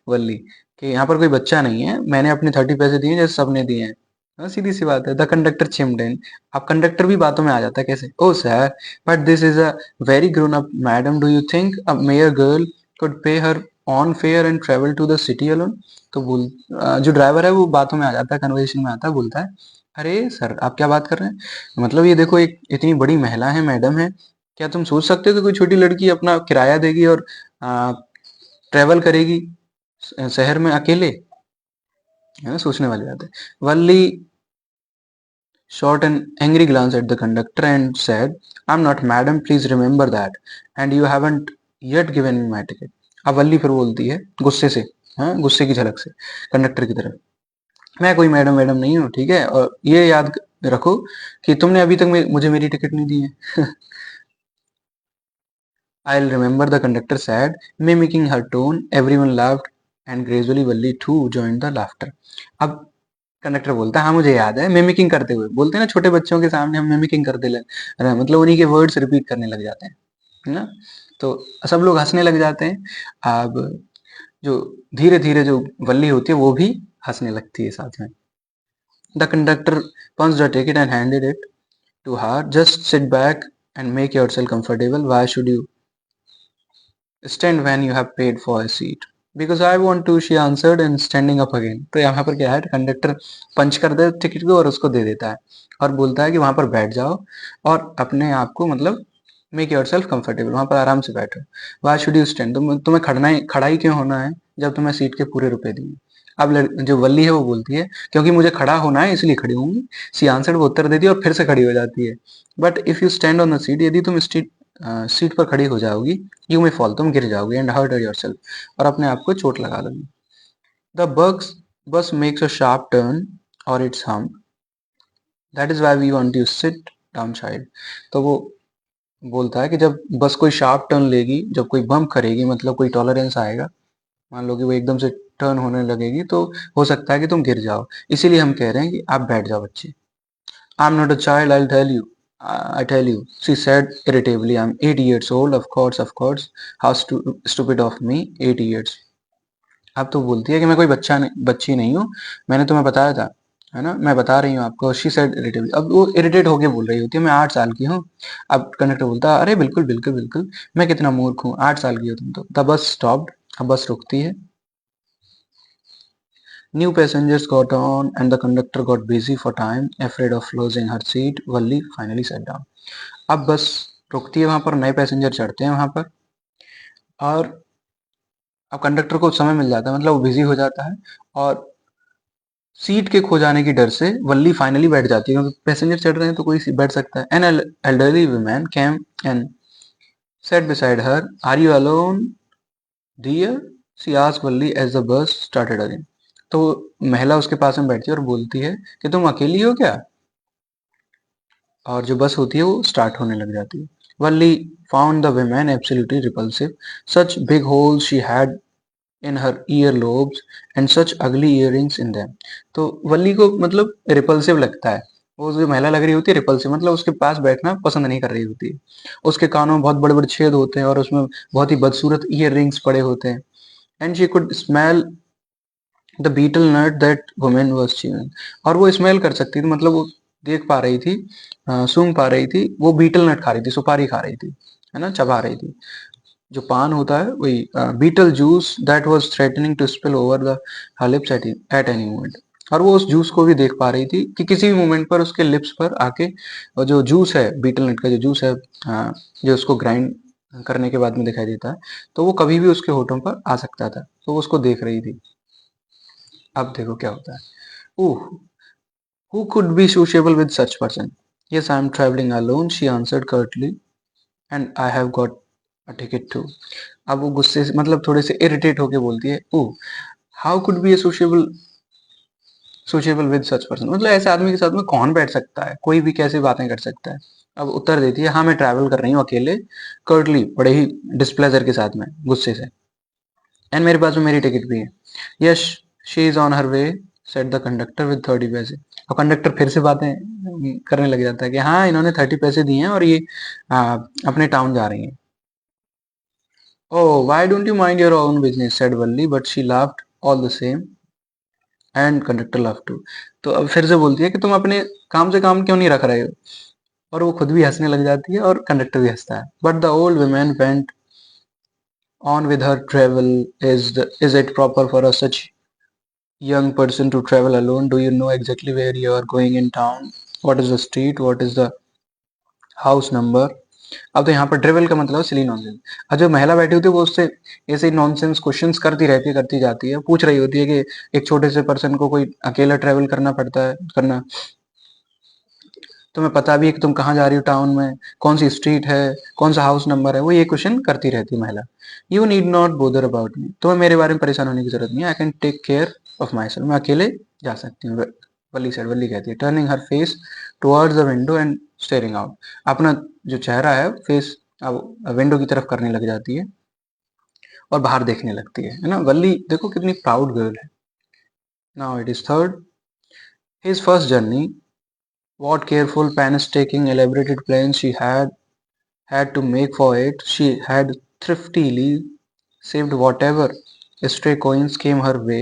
वल्ली, कि यहाँ पर कोई बच्चा नहीं है, मैंने अपने 30 पैसे दिए जैसे सबने दिए हैं. हाँ, सीधी सी बात है. The conductor chimed in. अब कंडक्टर भी बातों में आ जाता है, कैसे? Oh sir, but this is a very grown up madam, do you think a mere girl could pay her own fare and travel to the city alone. तो जो ड्राइवर है वो बातों में आ जाता है, कन्वर्सेशन में आता है, बोलता है, अरे सर आप क्या बात कर रहे हैं, मतलब ये देखो, एक इतनी बड़ी महिला है, मैडम है, क्या तुम सोच सकते हो कि कोई छोटी लड़की अपना किराया देगी और ट्रेवल करेगी शहर में अकेले, है ना. सोचने वाली बात है. वल्ली shot an angry glance at the conductor and said, I'm not madam, please remember that, and you haven't yet given me my ticket. अब वल्ली फिर बोलती है गुस्से से, हाँ, गुस्से की झलक से कंडक्टर की तरफ, मैं कोई मैडम मैडम नहीं हूँ, ठीक है, और ये याद रखो कि तुमने अभी तक मुझे मेरी टिकट नहीं दी है. I'll remember, the conductor said, mimicking her tone. Everyone laughed and gradually Valli too joined the laughter. अब कंडक्टर बोलता है, हाँ मुझे याद है, मिमिकिंग करते हुए. बोलते हैं ना छोटे बच्चों के सामने हम मिमिकिंग करते मतलब उन्हीं के वर्ड्स रिपीट करने लग जाते हैं, है ना. तो सब लोग हंसने लग जाते हैं. अब जो धीरे धीरे जो वल्ली होती है वो भी हंसने लगती है साथ में. The conductor punched a ticket and handed it to her. Just sit back and make yourself comfortable. Why should you stand when you have paid for a seat? Because I want to, she answered and standing up again. तो यहाँ पर क्या है, conductor पंच कर दे ticket को और उसको दे देता है, और बोलता है कि वहां पर बैठ जाओ और अपने आप को, मतलब मेक योर सेल्फ कंफर्टेबल, वहां पर आराम से बैठो. वाई शुड यू स्टैंड, तुम्हें खड़ा ही क्यों होना है जब तुम्हें सीट के पूरे रुपए दिए. अब जो वल्ली है वो बोलती है, क्योंकि मुझे खड़ा होना है इसलिए खड़ी होंगी. सी आंसर, वो उत्तर देती है और फिर से खड़ी हो जाती है. But if you stand on the seat, यदि तुम सीट पर खड़ी हो जाओगी, यू में फॉल, तुम गिर जाओगी, एंड हर्ट योरसेल्फ, और अपने आप को चोट लगा लोगी. The bus makes a sharp turn और it's hump, that is why we want you sit down child. तो वो बोलता है कि जब बस कोई शार्प टर्न लेगी, जब कोई बम्प करेगी, मतलब कोई टॉलरेंस आएगा, मान लो कि वो एकदम से टर्न होने लगेगी, तो हो सकता है कि तुम गिर जाओ, इसीलिए हम कह रहे हैं कि आप बैठ जाओ बच्चे. I am not a child, I tell you, I tell you, she said irritably. I'm 8 years old. Of course. How stupid of me. 8 years. अब तो बोलती है कि मैं कोई बच्ची नहीं हूँ, मैंने तुम्हें बताया था, है ना, मैं बता रही हूँ आपको. She said irritably. अब वो इरिटेट होके बोल रही होती है, मैं 8 साल की हूँ. अब कंडक्टर बोलता है, अरे बिल्कुल बिल्कुल बिल्कुल, मैं कितना मूर्ख हूँ, 8 साल की हो तुम तो. The bus stopped. अब बस रुकती है. New passengers got on and the conductor got busy for time. Afraid of losing her seat, Valli finally sat down. अब बस रुकती है, वहां पर नए पैसेंजर चढ़ते हैं वहां पर, और अब कंडक्टर को समय मिल जाता है, मतलब वो बिजी हो जाता है, और सीट के खो जाने की डर से वल्ली फाइनली बैठ जाती है, क्योंकि पैसेंजर चढ़ रहे हैं तो कोई बैठ सकता है. An elderly woman came and sat beside her. Are you alone, dear? She asked Valli as the bus started again. तो महिला उसके पास में बैठती है और बोलती है कि तुम अकेली हो क्या? और जो बस होती है वो स्टार्ट होने लग जाती है। Valli found the women absolutely repulsive. Such big holes she had in her earlobes and such ugly earrings in them. तो वल्ली को मतलब रिपल्सिव लगता है। वो जो महिला लग रही होती है रिपल्सिव, मतलब उसके पास बैठना पसंद नहीं कर रही होती है। उसके कानों में बहुत बड़े बड़े छेद होते हैं और उसमें बहुत ही बदसूरत ईयर रिंग्स पड़े होते हैं। And she could smell the betel nut that women was chewing. और वो स्मेल कर सकती थी, मतलब वो देख पा रही थी, सूंघ पा रही थी, वो बीटल नट खा रही थी, सुपारी खा रही थी, है ना, चबा रही थी। जो पान होता है वही betel juice that was threatening to spill over the her lips at any moment. और वो उस जूस को भी देख पा रही थी कि किसी भी मोमेंट पर उसके लिप्स पर आके, और जो जूस है बीटल नट का जो जूस है, जो उसको ग्राइंड करने के बाद में दिखाई देता है, तो वो कभी भी उसके होठों पर आ सकता था, तो वो उसको देख रही थी। अब देखो क्या होता है। ओह, who could be sociable with such person? Yes, I am traveling alone, she answered curtly, and I have got a ticket too. अब वो गुस्से से, मतलब थोड़े से इरिटेट होके बोलती है, oh, how could be a sociable with such person, मतलब ऐसे आदमी के साथ में कौन बैठ सकता है, कोई भी कैसे बातें कर सकता है। अब उत्तर देती है, हाँ मैं ट्रैवल कर रही हूँ अकेले, कर्टली, बड़े ही डिस्प्लेजर के साथ में, गुस्से से, एंड मेरे पास में मेरी टिकट भी है। Yes, she is on her way, set the conductor with 30 पैसे। और कंडक्टर फिर से बातें करने लग जाता है कि हाँ इन्होंने 30 पैसे दिए हैं और ये अपने टाउन जा रही हैं। Oh, why don't you mind your own business? Said Valli, but she laughed all the same, and conductor laughed too. तो अब फिर से बोलती है कि तुम अपने काम से काम क्यों नहीं रख रहे हो? और वो खुद भी हंसने लग जाती है और कंडक्टर भी हंसता है। But the old woman went on with her travel. Is it proper for a such young person to travel alone? Do you know exactly where you are going in town? What is the street? What is the house number? अब तो यहाँ पर travel का मतलब सिली nonsense. और जो महिला बैठी होती है वो उससे ऐसे ही नॉनसेंस क्वेश्चंस करती रहती है, करती जाती है, पूछ रही होती है कि एक छोटे से पर्सन को कोई अकेला ट्रेवल करना पड़ता है करना, तुम्हें पता भी है कि तुम कहाँ जा रही हो टाउन में, कौन सी स्ट्रीट है, कौन सा हाउस नंबर है, वो ये क्वेश्चन करती रहती है महिला। You need not bother about me, तुम्हें मेरे बारे में परेशान होने की जरूरत नहीं है। I can take care of myself, मैं अकेले जा सकती हूँ। वल्ली कहती है, turning her face towards the window and staring out. अपना जो चेहरा है फेस अब विंडो की तरफ करने लग जाती है और बाहर देखने लगती है ना। वल्ली देखो कितनी प्राउड गर्ल है। Now it is third, his first journey, what careful painstaking elaborated plans she had to make for it. She had thriftily saved whatever stray coins came her way,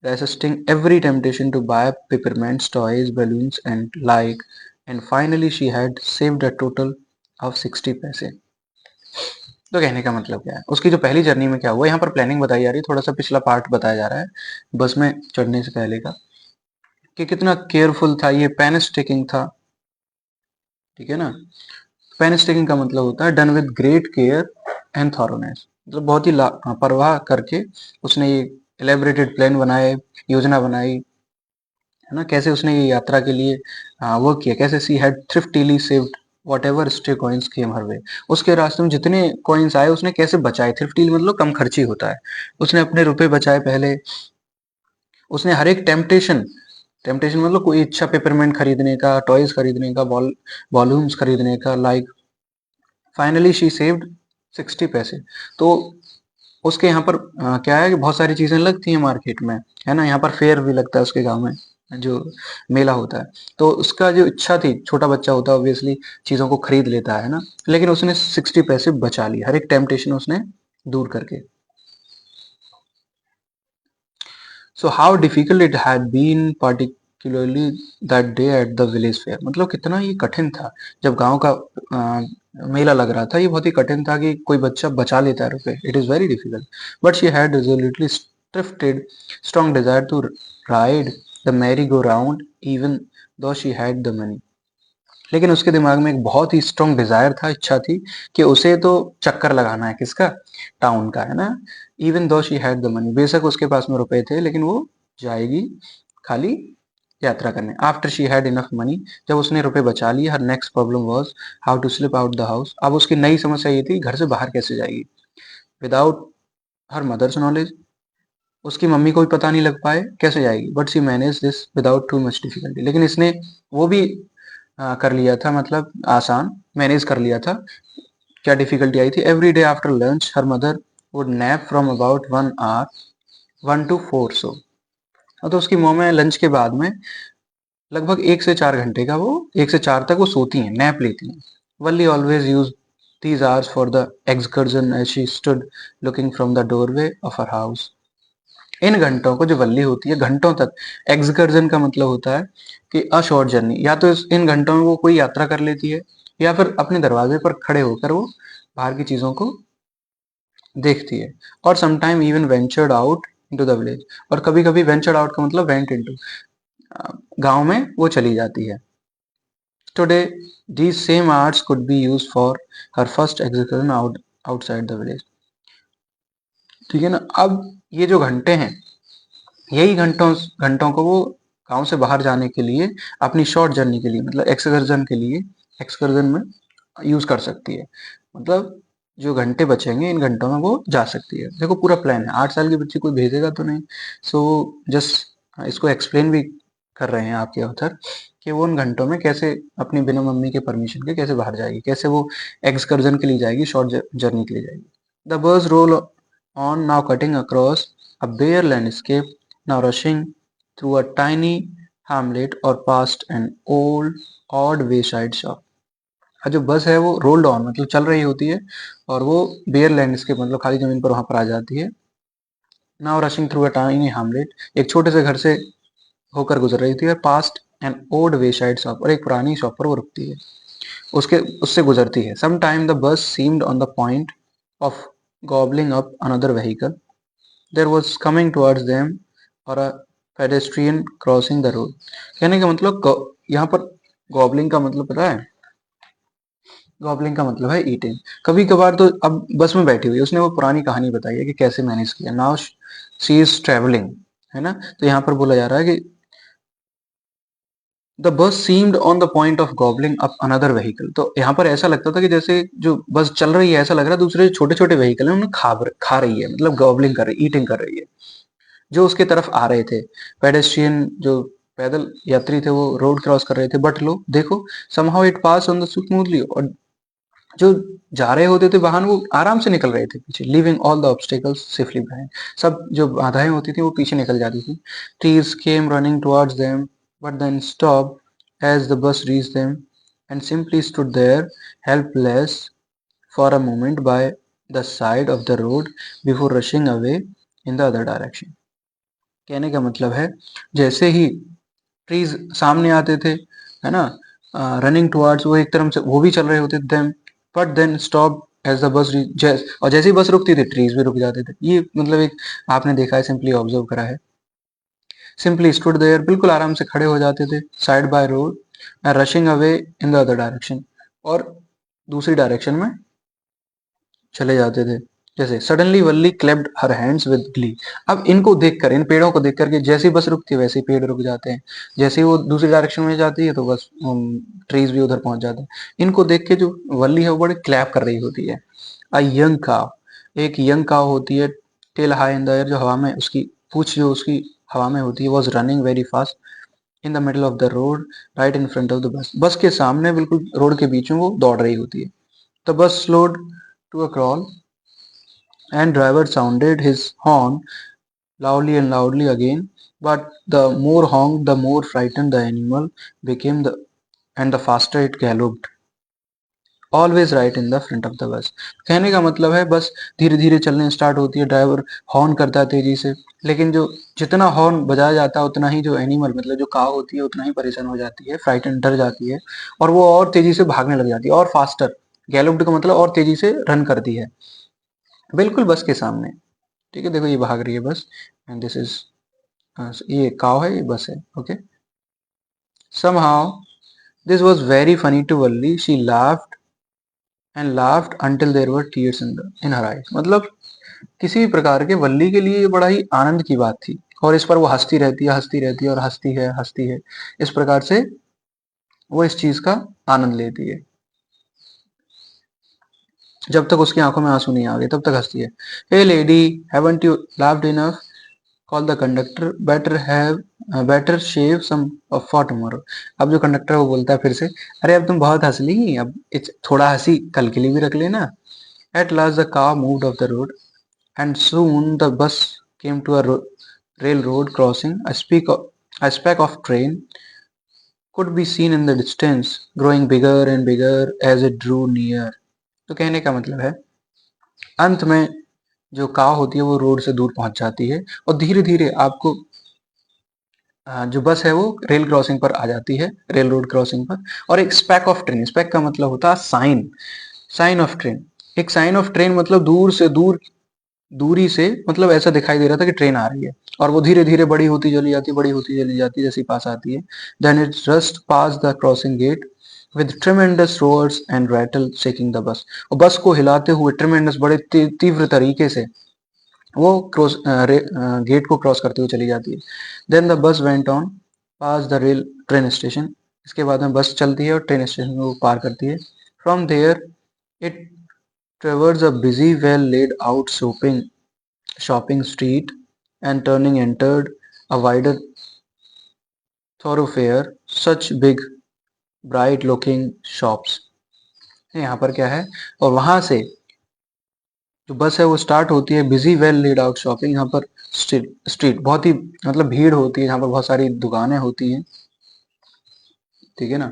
resisting every temptation to buy peppermints, toys, balloons, and like. And finally, she had saved a total of 60 पैसे। तो कहने का मतलब क्या है, उसकी जो पहली जर्नी में क्या हुआ, यहाँ पर प्लानिंग बताई जा रही है, थोड़ा सा पिछला पार्ट बताया जा रहा है बस में चढ़ने से पहले का, कि कितना केयरफुल था, ये पेन स्टिकिंग था, ठीक है ना। पेन स्टिकिंग का मतलब होता है done with great care and thoroughness, मतलब बहुत ही परवाह करके उसने ये एलेबरेटेड प्लान बनाए, योजना बनाई, है ना, कैसे उसने ये यात्रा के लिए वर्क किया, कैसे she had thriftily saved whatever stray coins came her way. उसके रास्ते में जितने कॉइन्स आए उसने कैसे बचाए, थ्रिफ्टिली मतलब कम खर्ची होता है, उसने अपने रुपए बचाए पहले। उसने हर एक टेम्पटेशन, टेम्पटेशन मतलब कोई इच्छा, पेपरमेंट खरीदने का, टॉयज खरीदने का, बॉलून्स खरीदने का, लाइक। फाइनली शी सेव्ड 60 पैसे। तो उसके यहाँ पर क्या है कि बहुत सारी चीजें लगती हैं मार्केट में, है ना, यहाँ पर फेयर भी लगता है उसके गांव में, जो मेला होता है। तो उसका जो इच्छा थी, छोटा बच्चा होता है ऑब्वियसली चीजों को खरीद लेता है ना, लेकिन उसने 60 पैसे बचा लिए, हर एक टेम्पटेशन उसने दूर करके। So how difficult it had been particularly that day at the village fair, मतलब कितना ये कठिन था जब गांव का मेला लग रहा था, ये बहुत ही कठिन था कि कोई बच्चा बचा लेता है रुपए, it is very difficult. But she had resolutely stifled strong desire to ride the merry go round even though she had the money. लेकिन उसके दिमाग में एक बहुत ही स्ट्रॉन्ग डिजायर था, इच्छा थी कि उसे तो चक्कर लगाना है, किसका, टाउन का, है ना। Even though she had the money, बेशक उसके पास में रुपए थे लेकिन वो जाएगी खाली यात्रा करने। After she had enough money, जब उसने रुपए बचा लिए, her next problem was how to slip out the house. अब उसकी नई समस्या ये थी घर से बाहर कैसे जाएगी, विदाउट हर मदर्स नॉलेज, उसकी मम्मी को भी पता नहीं लग पाए कैसे जाएगी, but she manage this without too much difficulty. लेकिन इसने वो भी कर लिया था, मतलब आसान मैनेज कर लिया था। क्या डिफिकल्टी आई थी? Every day after lunch her mother would nap from about 1 hour 1 to 4 सो। तो उसकी मॉम है लंच के बाद में लगभग 1 से 4 घंटे का वो 1 से 4 तक वो सोती हैं, नैप लेती हैं। Valli always use these hours for the excursion as she stood looking from the doorway of her house। इन घंटों को जो वल्ली होती है घंटों तक, एक्सकर्जन का मतलब होता है कि अ शॉर्ट जर्नी, या तो इन घंटों में वो कोई यात्रा कर लेती है या फिर अपने दरवाजे पर खड़े होकर वो बाहर की चीजों को देखती है। और sometime even ventured out into the village, और कभी कभी वेंचर्ड आउट का मतलब वेंट इनटू, गांव में वो चली जाती है। Today these same hours could be used for her first excursion outside the village। ठीक है ना? अब ये जो घंटे हैं, यही घंटों घंटों को वो गांव से बाहर जाने के लिए, अपनी शॉर्ट जर्नी के लिए, मतलब एक्सकर्जन के लिए, एक्सकर्जन में यूज कर सकती है। मतलब जो घंटे बचेंगे इन घंटों में वो जा सकती है। देखो पूरा प्लान है, 8 साल की बच्ची कोई भेजेगा तो नहीं। सो जस्ट इसको एक्सप्लेन भी कर रहे हैं आपके ऑथर कि वो उन घंटों में कैसे अपनी बिना मम्मी के परमिशन के कैसे बाहर जाएगी, कैसे वो एक्सकर्जन के लिए जाएगी, शॉर्ट जर्नी के लिए जाएगी। The bus roll on, now cutting across a bare landscape, now rushing through a tiny hamlet or past an old odd wayside shop। जो बस है वो रोल्ड ऑन मतलब चल रही होती है, और वो बेयर लैंडस्केप मतलब खाली जमीन पर वहां पर आ जाती है। Now rushing through a tiny hamlet, एक छोटे से घर से होकर गुजर रही थी, और पास्ट एन ओल्ड वेसाइड शॉप, और एक पुरानी शॉप पर वो रुकती है, उसके उससे गुजरती है। Some time the bus seemed on the point of gobbling up another vehicle there was coming towards them, or a pedestrian crossing the road। कहने का मतलब यहाँ पर गॉबलिंग का मतलब पता है? गॉबलिंग का मतलब है ईटिंग। कभी कभार तो अब बस में बैठी हुई है, उसने वो पुरानी कहानी बताई है कि कैसे मैनेज किया। नाउ शी इज ट्रेवलिंग, है ना? तो यहाँ पर बोला जा रहा है कि the bus seemed on the point of gobbling up another vehicle. तो यहाँ पर ऐसा लगता था कि जैसे जो बस चल रही है, ऐसा लग रहा है दूसरे छोटे छोटे व्हीकल है उन्हें खा रही है, मतलब गॉबलिंग कर रही, ईटिंग कर रही है, जो उसके तरफ आ रहे थे। पेडेस्ट्रियन जो पैदल यात्री थे वो रोड क्रॉस कर रहे थे, बट लो देखो somehow it pass on the smoothly, और जो जा रहे होते थे वाहन वो आराम से निकल रहे थे पीछे, leaving all the obstacles safely behind. सब जो बाधाएं होती थी वो पीछे निकल जाती थी। Trees came running towards them but then stop as the bus reach them and simply stood there helpless for a moment by the side of the road before rushing away in the other direction. कहने का मतलब है जैसे ही trees सामने आते थे, है ना, रनिंग टुवर्ड्स, वो एक तरफ से वो भी चल रहे होते थे, but then stop as the bus, और जैसे ही बस रुकती थी ट्रीज भी रुक जाते थे। ये मतलब एक आपने देखा है, सिंपली ऑब्जर्व करा है। सिंपली स्टूड देयर, बिल्कुल आराम से खड़े हो जाते थे side by road, rushing away in the other direction, और दूसरी डायरेक्शन में चले जाते थे। जैसे suddenly Valli clapped her hands with glee. अब इनको देखकर, इन पेड़ों को देखकर कि जैसे ही बस रुकती है वैसे ही पेड़ रुक जाते हैं, जैसे ही वो दूसरी डायरेक्शन में जाती है तो बस ट्रीज भी उधर पहुंच जाते हैं। इनको देख के जो वल्ली है वो बड़े क्लैप कर रही होती है। अ यंग काव, एक यंग काव होती है, tail high in the air, जो हवा में उसकी पूंछ जो उसकी हवा में होती है, was running very fast in the middle of the road right in front of the bus. बस के सामने बिल्कुल रोड के बीच में वो दौड़ रही होती है। The bus slowed to a crawl and driver sounded his horn loudly and loudly again, but the more honked, the more frightened the animal became, and the faster it galloped, always right in the front of the bus. कहने का मतलब है बस धीरे धीरे चलने start होती है, ड्राइवर हॉर्न करता है तेजी से, लेकिन जो जितना हॉर्न बजाया जाता है उतना ही जो एनिमल मतलब जो काव होती है उतना ही परेशान हो जाती है, फ्राइटन डर जाती है, और वो और तेजी से भागने लग जाती है, और फास्टर, गैलोप्ड का मतलब और तेजी से रन करती है बिल्कुल बस के सामने। ठीक है, देखो ये भाग रही है बस, एंड दिस इज, ये काव है, ये बस है। Okay, somehow this was very funny to Valli, she laughed and laughed until there were tears in her eyes। मतलब किसी भी प्रकार के वल्ली के लिए ये बड़ा ही आनंद की बात थी, और इस पर वो हंसती रहती है, हंसती रहती है, और हंसती है, इस प्रकार से वो इस चीज का आनंद लेती है। जब तक उसकी आंखों में आंसू नहीं आ गए तब तक हंसती है। Hey lady, haven't you laughed enough, call the conductor, better save some for tomorrow. अब जो कंडक्टर है वो बोलता है फिर से, अरे अब तुम बहुत हंस ली, अब थोड़ा हंसी कल के लिए भी रख लेना। At last the car moved of the road and soon the bus came to a railroad crossing. A speck of train could be seen in the distance, growing bigger and bigger as it drew near. तो कहने का मतलब है, अंत में जो काव होती है वो रोड से दूर पहुंच जाती है और धीरे धीरे आपको जो बस है वो रेल क्रॉसिंग पर आ जाती है, रेल रोड क्रॉसिंग पर। और एक स्पैक ऑफ ट्रेन, स्पैक का मतलब होता है साइन, साइन ऑफ ट्रेन। एक साइन ऑफ ट्रेन मतलब दूर से दूरी से मतलब ऐसा दिखाई दे रहा था कि ट्रेन आ रही है, और वो धीरे धीरे बड़ी होती चली जाती, बड़ी होती चली जाती, जैसे पास आती है। Then it just pass the crossing gate with tremendous roars and rattle shaking the bus. और बस को हिलाते हुए ट्रेमेंडस बड़े तीव्र तरीके से वो गेट को क्रॉस करते हुए चली जाती है। Then the bus went on past the rail train station. इसके बाद में बस चलती है और ट्रेन स्टेशन को पार करती है। From there it traverse a busy well laid out shopping street and turning entered a wider thoroughfare, such big bright looking shops। यहाँ पर क्या है, और वहां से जो बस है वो स्टार्ट होती है busy well laid out shopping. यहाँ पर स्ट्रीट बहुत ही मतलब भीड़ होती है, यहाँ पर बहुत सारी दुकानें होती हैं, ठीक है ना।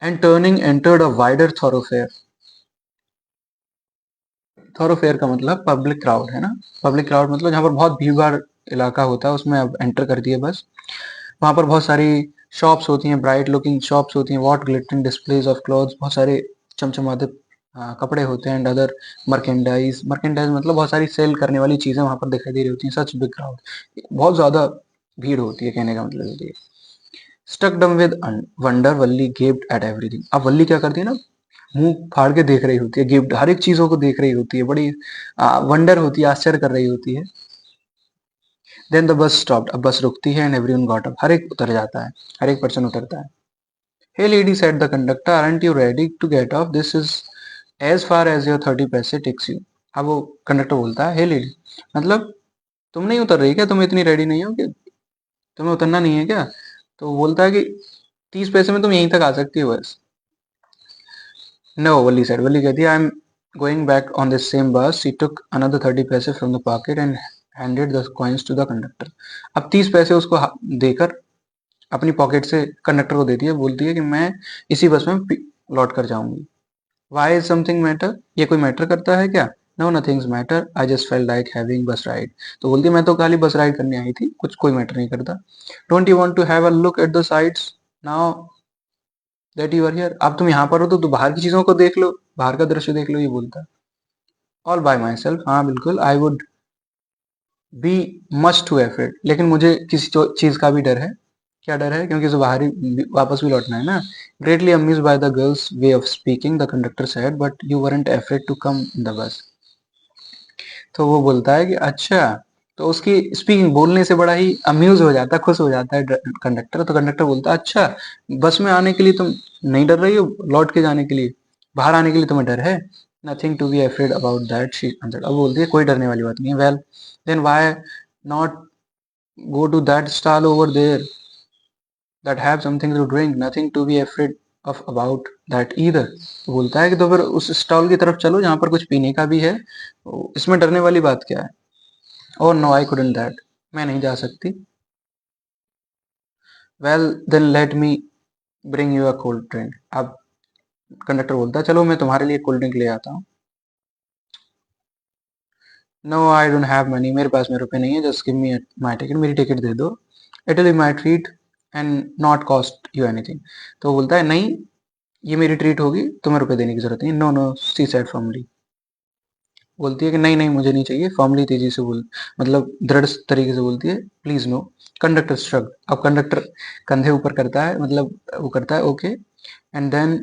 And turning entered a wider थॉरोफेयर, थॉरोफेयर का मतलब पब्लिक क्राउड है ना, पब्लिक क्राउड मतलब जहाँ पर बहुत भीड़ भाड़ इलाका होता है उसमें अब एंटर करती है बस। वहाँ पर बहुत सारी शॉप्स होती हैं, ब्राइट लुकिंग शॉप्स होती हैं, what glittering displays of clothes, बहुत सारे चमचमाते कपड़े होते हैं। एंड अदर मर्केंडाइज, मर्केंडाइज मतलब बहुत सारी सेल करने वाली चीजें वहाँ पर दिखाई दे रही होती हैं। सच बिग क्राउड, बहुत ज्यादा भीड़ होती है, कहने का मतलब ये। स्टक डम with wonder Valli gaped at everything. अब वल्ली क्या करती है ना, मुंह फाड़ के देख रही होती है, गिफ्ट हर एक चीजों को देख रही होती है, बड़ी वंडर होती है, आश्चर्य कर रही होती है। देन द बस स्टॉप्ड, अब बस रुकती है। एंड एवरीवन गॉट अप, हर एक उतर जाता है, हर एक पर्सन उतरता है। Hey lady said the conductor, aren't you ready to get off, this is as far as your 30 पैसे टेक्स यू। अब वो कंडक्टर बोलता है, हे लेडी मतलब तुम नहीं उतर रही क्या, तुम इतनी रेडी नहीं हो कि तुम्हें उतरना नहीं है क्या। तो वो बोलता है कि 30 पैसे में तुम यहीं तक आ सकती हो बस। नो, वल्ली सेड, वल्ली कहती है, I am going back on this same bus. She took another 30 paise from the pocket and handed the coins to the conductor. अब 30 पैसे उसको देकर अपनी पॉकेट से कंडक्टर को देती है, बोलती है कि मैं इसी बस में लौट कर जाऊंगी। वाई इज समथिंग मैटर, ये कोई मैटर करता है क्या। No nothings matter, I just felt like having bus ride. तो बोलती है मैं तो खाली बस राइड करने आई थी, कुछ कोई मैटर नहीं करता। Don't you want to have a look at the sides now that you are here. अब तुम यहाँ पर हो तो बाहर की चीजों को देख लो, बाहर का दृश्य देख लो, ये बोलता है। ऑल बाय माई सेल्फ, हाँ बिल्कुल, I would be much too effort, लेकिन मुझे किसी चीज का भी डर है। क्या डर है, क्योंकि जो बाहर ही वापस भी लौटना है ना। Greatly amused by the girl's way of speaking the conductor said, but you weren't afraid to come in the bus. तो वो बोलता है कि अच्छा, तो उसकी स्पीकिंग बोलने से बड़ा ही अम्यूज हो जाता है, खुश हो जाता है कंडक्टर। तो कंडक्टर बोलता है अच्छा, बस में आने के लिए तुम नहीं डर रही हो, लौट के जाने के लिए, बाहर आने के लिए तुम्हें डर है। Nothing to be afraid about that, she answered. अब बोलती है कोई डरने वाली बात नहीं है। Well then why not go to that stall over there that have something to drink, nothing to be afraid of about that either। तो बोलता है कि तो फिर उस स्टॉल की तरफ चलो जहां पर कुछ पीने का भी है, तो इसमें डरने वाली बात क्या है। और नो आई कुडंट दैट, मैं नहीं जा सकती। Well then let me bring you a cold drink. अब कंडक्टर बोलता है चलो मैं तुम्हारे लिए कोल्ड ड्रिंक ले आता हूँ। No I don't have money, मेरे पास में रुपए नहीं है, just give me my ticket, मेरी टिकट दे दो। It will be my treat and not cost you anything. तो बोलता है नहीं, ये मेरी ट्रीट होगी, तुम्हें रुपए देने की जरूरत नहीं। No no, she said firmly. बोलती है कि नहीं नहीं मुझे नहीं चाहिए, फर्मली तेजी से बोल, मतलब दृढ़ तरीके से बोलती है, प्लीज नो। कंडक्टर श्रग, अब कंडक्टर कंधे ऊपर करता है, मतलब वो करता है okay. And then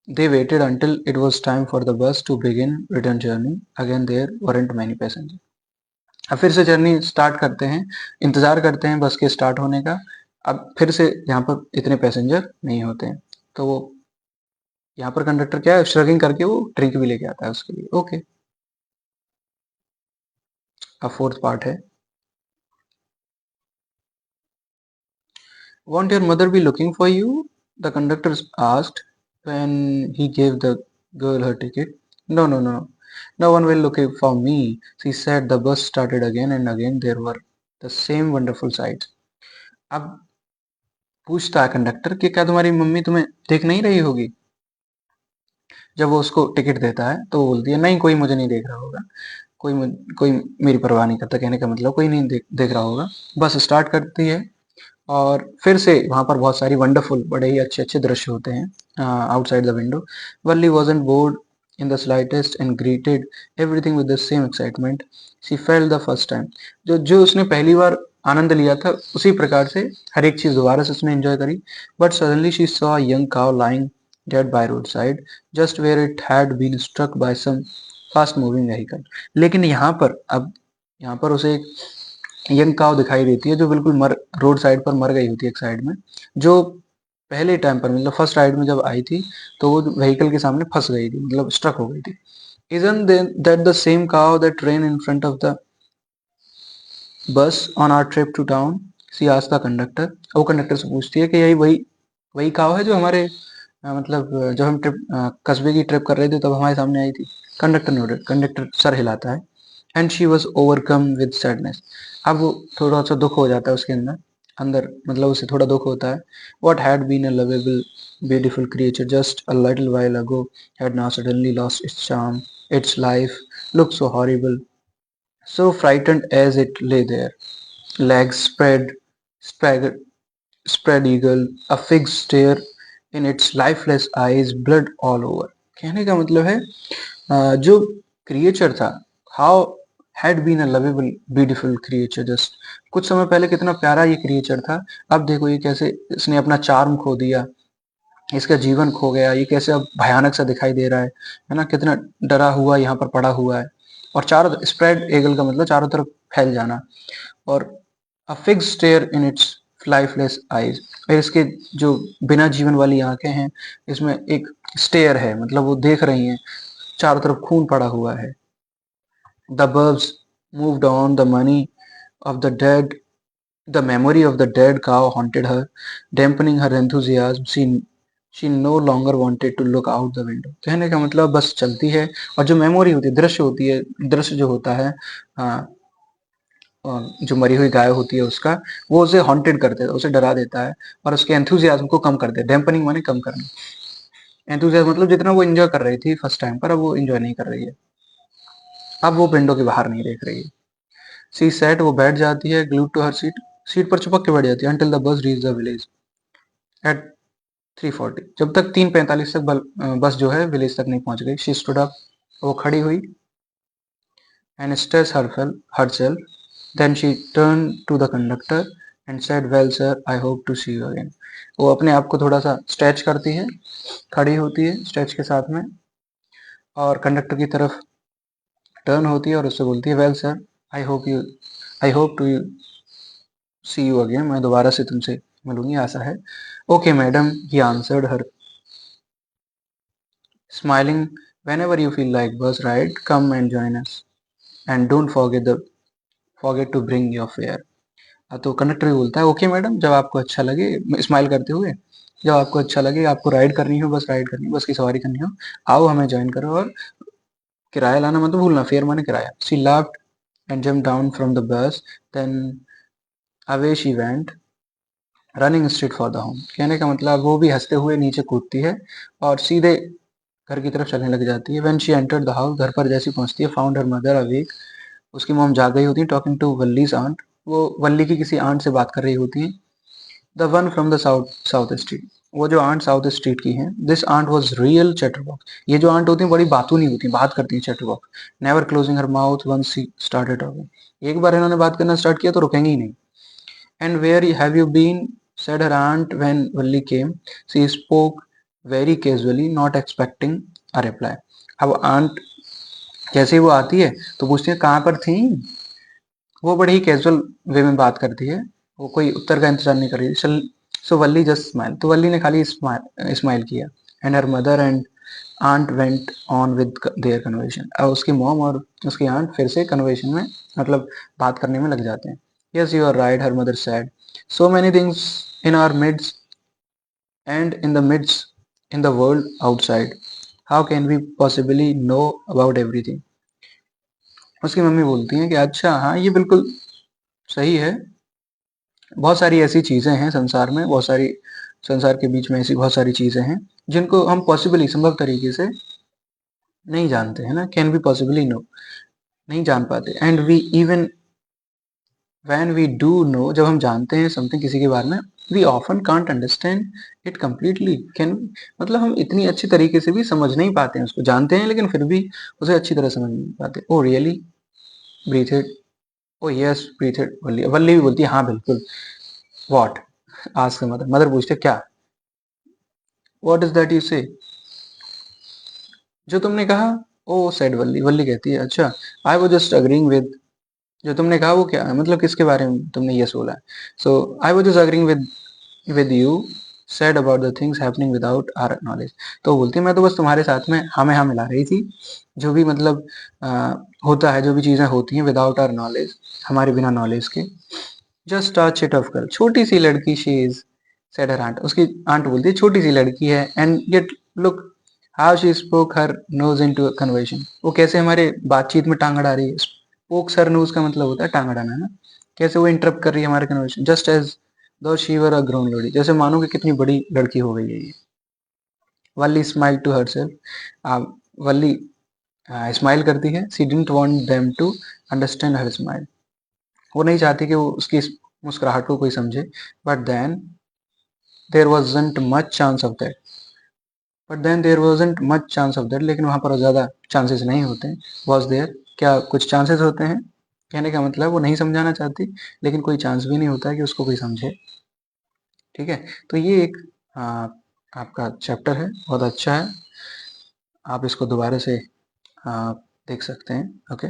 they waited until it was time for the bus to begin return journey, again there weren't many passenger. अब फिर से जर्नी स्टार्ट करते हैं, इंतजार करते हैं बस के स्टार्ट होने का। अब फिर से यहाँ पर इतने पैसेंजर नहीं होते हैं, तो वो यहाँ पर कंडक्टर क्या है, श्रगिंग करके वो ड्रिंक भी लेके आता है उसके लिए, ओके। अब फोर्थ पार्ट है, Won't your mother be looking for you? The conductor asked when he gave the girl her ticket. No, no, no. No one will look for me. She said. The bus started again and again. There were the same wonderful sights. अब पूछता है conductor कि क्या तुम्हारी mummy तुम्हें देख नहीं रही होगी? जब वो उसको टिकट देता है तो वो बोलती है नहीं, कोई मुझे नहीं देख रहा होगा, कोई मेरी परवाह नहीं करता। कहने का मतलब कोई नहीं देख रहा होगा। बस स्टार्ट करती है और फिर से वहां पर बहुत सारी वंडरफुल, बड़े ही अच्छे अच्छे दृश्य होते हैं outside the window. Valli wasn't board in the slightest and greeted everything with the same excitement she felt the first time. जो जो उसने पहली बार आनंद लिया था उसी प्रकार से हर एक चीज दोबारा से उसने एंजॉय करी। But suddenly she saw young cow lying dead by road side just where it had been struck by some fast moving vehicle. लेकिन यहाँ पर उसे एक यंग काव दिखाई देती है जो बिल्कुल रोड साइड पर मर गई होती है एक साइड में, जो पहले टाइम पर मतलब फर्स्ट राइड में जब आई थी तो वो व्हीकल के सामने फंस गई थी, मतलब स्ट्रक हो गई थी। Isn't that the same cow that ran in front of the bus on our trip to town? She asked the conductor. वो कंडक्टर से पूछती है कि यही वही वही काव है जो हमारे जब हम कस्बे की ट्रिप कर रहे थे तब हमारे सामने आई थी। कंडक्टर नोटेड, कंडक्टर सर हिलाता है। And she was overcome with sadness. अब वो थोड़ा सा दुख हो जाता है उसके अंदर अंदर मतलब उसे थोड़ा दुख होता है। What had been a lovable beautiful creature just a little while ago had now suddenly lost its charm, its life looked so horrible, so frightened as it lay there, legs spread, spread eagle, a fixed stare in its lifeless eyes, blood all over। कहने का मतलब है जो creature था, how had been a lovable beautiful creature just, कुछ समय पहले कितना प्यारा ये क्रिएचर था, अब देखो ये कैसे इसने अपना चार्म खो दिया, इसका जीवन खो गया, ये कैसे अब भयानक सा दिखाई दे रहा है ना, कितना डरा हुआ यहाँ पर पड़ा हुआ है। और चारों स्प्रेड एगल का मतलब चारों तरफ फैल जाना। और a fixed stare in its lifeless eyes, और इसके जो बिना जीवन वाली आंखें हैं इसमें एक स्टेयर है, मतलब वो देख रही हैं, चारों तरफ खून पड़ा हुआ है। The bus moved on, the money of the dead the memory of the dead cow haunted her, dampening her enthusiasm. She no longer wanted to look out the window। कहने का मतलब बस चलती है और जो मेमोरी होती है, दृश्य होती है, दृश्य जो होता है जो मरी हुई गाय होती है उसका, वो उसे हॉन्टेड कर देता है, उसे डरा देता है और उसके एंथुजियाज्म को कम कर देता है। डैम्पनिंग माने कम करना, एंथुजियाज्म मतलब जितना वो एंजॉय कर रही थी फर्स्ट टाइम पर अब वो एंजॉय नहीं कर रही है, अब वो विंडो के बाहर नहीं देख रही है। सी सेट, वो बैठ जाती है, glued to her seat, seat पर चिपक के बैठ जाती है, until the bus reached the village at 3:40, जब तक 3:45 तक बस जो है विलेज तक नहीं पहुंच गई। शी स्टूड अप, वो खड़ी हुई, and stress herself, then she turned to the conductor and said, well sir, I hope to see you again। वो अपने आप को थोड़ा सा स्ट्रेच करती है, खड़ी होती है स्ट्रेच के साथ में, और कंडक्टर की तरफ टर्न होती है और उससे बोलती है, well sir, I hope to see you again, मैं दोबारा से तुमसे मिलूंगी, आशा है। Okay madam, he answered her smiling, whenever you feel like bus ride, come and join us and don't forget to bring your fare। तो conductor भी बोलता है, ओके मैडम, जब आपको अच्छा लगे, स्माइल करते हुए, जब आपको अच्छा लगे, आपको राइड करनी हो, बस राइड करनी हो, बस की सवारी करनी हो, आओ हमें ज्वाइन करो और किराया लाना मत भूलना, फेयर माने किराया। She laughed and jumped down from the bus, then away she went running straight for the home. कहने का मतलब वो भी हंसते हुए नीचे कूदती है और सीधे घर की तरफ चलने लग जाती है। When she entered the house, घर पर जैसी पहुंचती है, फाउंड हर मदर अवेक, उसकी मॉम जाग गई होती है, टॉकिंग टू वल्लीज आंट, वो वल्ली की किसी आंट से बात कर रही होती है। The one from the south street, वो जो आंट साउथ स्ट्रीट की है। This aunt was real chatterbox, ये जो आंट होती है बड़ी बातूनी होती है, बात करती है, chatterbox. Never closing her mouth once she started talking, एक बार इन्होंने बात करना स्टार्ट किया तो रुकेंगी ही नहीं। And where have you been? Said her aunt when Valli came. She spoke very casually, not expecting a reply। अब आंट जैसे ही वो आती है तो पूछती है कहाँ पर थी, वो बड़े ही कैजुअल वे में बात करती है, वो कोई उत्तर का इंतजार नहीं कर रही। सो वल्ली जस्ट स्माइल, तो वल्ली ने खाली स्माइल किया। And her mother and aunt went on with their conversation, अब उसकी मॉम और उसकी आंट फिर से कन्वर्सेशन में मतलब बात करने में लग जाते हैं। Yes you are right, her mother said, so many things in our midst and in the world outside. How can we possibly know about everything? उसकी मम्मी बोलती हैं कि अच्छा हाँ ये बिल्कुल सही है, बहुत सारी ऐसी चीज़ें हैं संसार में, बहुत सारी संसार के बीच में ऐसी बहुत सारी चीज़ें हैं जिनको हम पॉसिबली संभव तरीके से नहीं जानते हैं ना, कैन बी पॉसिबली नो, नहीं जान पाते। And we even when we do know, जब हम जानते हैं समथिंग किसी के बारे में, we often can't understand it completely. Can मतलब हम इतनी अच्छी तरीके से भी समझ नहीं पाते हैं उसको, जानते हैं लेकिन फिर भी उसे अच्छी तरह समझ नहीं पाते। Oh really, breathe it, oh yes breathe it. Valli Valli भी बोलती है हाँ बिल्कुल। व्हाट, आस्क मदर, मदर पूछते क्या, व्हाट इज दैट यू से, जो तुमने कहा। ओ सेड वल्ली, वल्ली कहती है अच्छा, आई वाज जस्ट अग्रीइंग विद, जो तुमने कहा वो क्या है, मतलब किसके बारे में तुमने ये बोला है। So I was just agreeing with you said about the things happening without our knowledge. तो बोलती है मैं तो बस तुम्हारे साथ में हाँ में हाँ मिला रही थी, जो भी मतलब होता है, जो भी चीज़ें होती हैं विदाउट आवर नॉलेज, हमारे बिना नॉलेज के। Just a chit of girl, छोटी सी लड़की, she is, said her aunt, उसकी आंट बोलती है छोटी सी लड़की है। And get look how she spoke her nose into conversation, वो कैसे हमारे बातचीत में टांग अड़ा रही है। स्पोक हर नोज का मतलब होता है टांग अड़ाना ना, कैसे वो इंटरप्ट कर रही है हमारे कन्वर्सेशन, जस्ट एज दो she were a grown lady, जैसे मानो कि कितनी बड़ी लड़की हो गई है ये। Valli smile to herself, Valli smile करती है। She didn't want them to understand her smile, वो नहीं चाहती कि वो उसकी इस मुस्कुराहट को कोई समझे। But then there wasn't much chance of that, लेकिन वहाँ पर ज़्यादा चांसेस नहीं होते। वॉज देयर, क्या कुछ चांसेस होते हैं, कहने का मतलब वो नहीं समझाना चाहती, लेकिन कोई चांस भी नहीं होता है कि उसको कोई समझे। ठीक है, तो ये एक आपका चैप्टर है, बहुत अच्छा है, आप इसको दोबारा से देख सकते हैं। ओके।